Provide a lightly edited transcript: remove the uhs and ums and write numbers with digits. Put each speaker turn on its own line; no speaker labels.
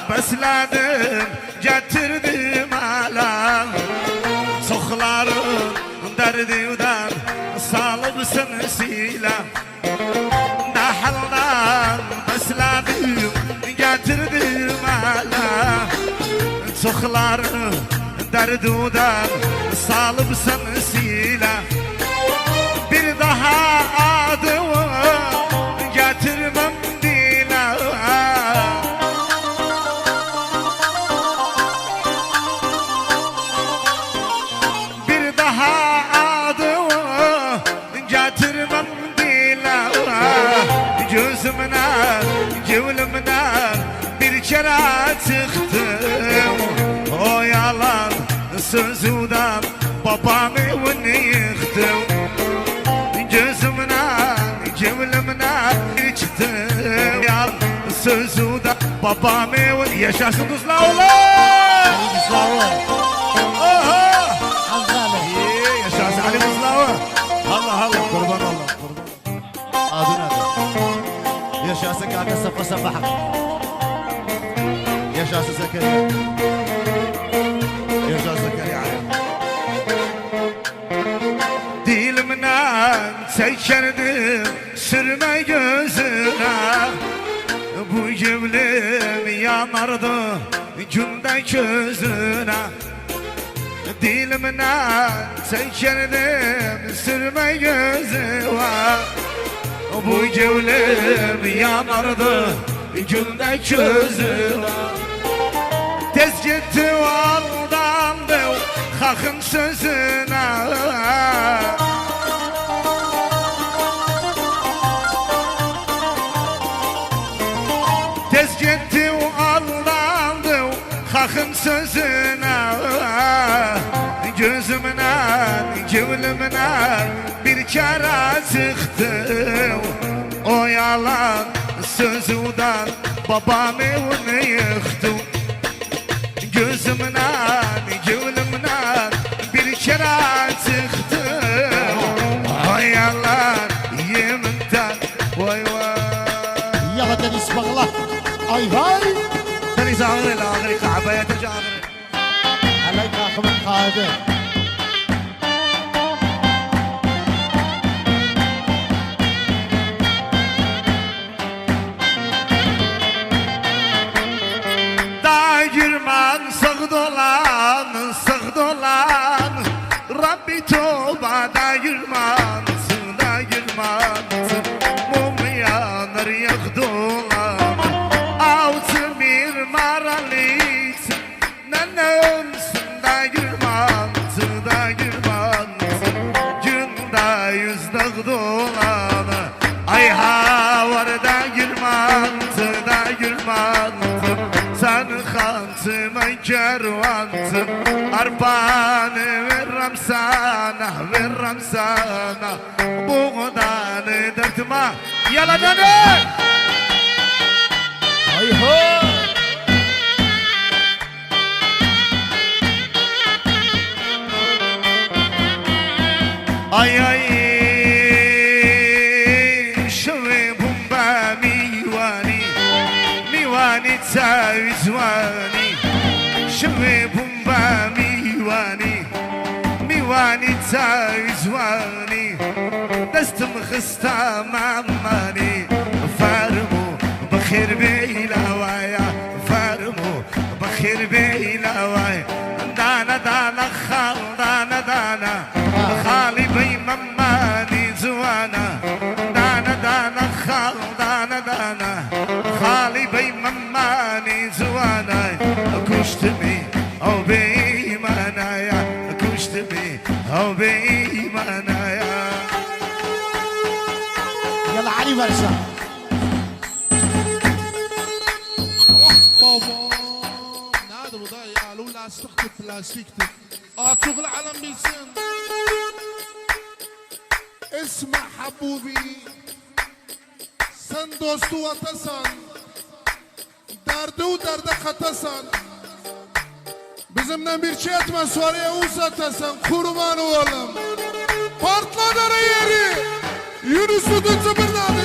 besledim getirdim hala. Çokların derdimden salıbsın sile. Nahaldan besledim getirdim hala. Çokların derdimden salıbsın sile. Bir daha adımı getirmem dile. Bir daha adımı getirmem dile. Gözümden, gönlümden bir kere çıktım. O yalan sözüden babamı yıktım. Gözümden, gönlümden bir çıktım. Yalan sözüden babamı yaşasın tuzla oğlum. Yaşasın Ali Tuzla'ı. Allah Allah kurban Allah kurban.
Adın adı. Yaşasın kanka safa safa. Yaşasın Zekeriya. Yaşasın Zekeriya.
Dilimden çekerdim sürme gözüne. Bu gönlüm yanardı günde gözüne. Dilimden çekerdim sürme gözüne. Bu gönlüm yanardı günde gözüne. Tez gitti aldandı hakın sözüne. Tez gitti aldandı hakın sözüne. Gözümden, gönlümden bir kere çıktım. O yalan sözüden babamı yıktım. Gözümden, gönlümden bir kere çıktım. O yalan yeminden vay vay.
Ya deniz bağla. Ay hay.
Deniz ağır ağır Kabe'ye tecavür.
عليك أخو القادة.
Dağırman sık dolan Rabbi toba dağırman mum yanır yak dolan Avcı bir maralit nenemsin dağırman günde yüzde dolan Ay havar dağırman sen xantıma kervansın Arpanı veririm sana Buğdanı dırtma Yalananı
Ay ho.
Ay ay Şöve bumba miwani tavizwani Şöve bumba miwani tavizwani Destım khısta mamani Farmu بخير بيلاوايا فرمو بخير بيلاوايا دانا خال دانا خالي بي مماني زوانا دانا خال دانا خالي بي مماني زوانا كشتمي او بيمانايا كشتمي او بيمانايا
يلا علي برشا.
هذا وضايع قالوا لاستيك بلاستيكتك شغل علم بيسن اسمع حبوبي سن دوستو واتسان دردو درد خطسان bizimle bir şey etme soruya uzatasan kurban olalım. Partla dara yeri Yunus'u da zıbırladı.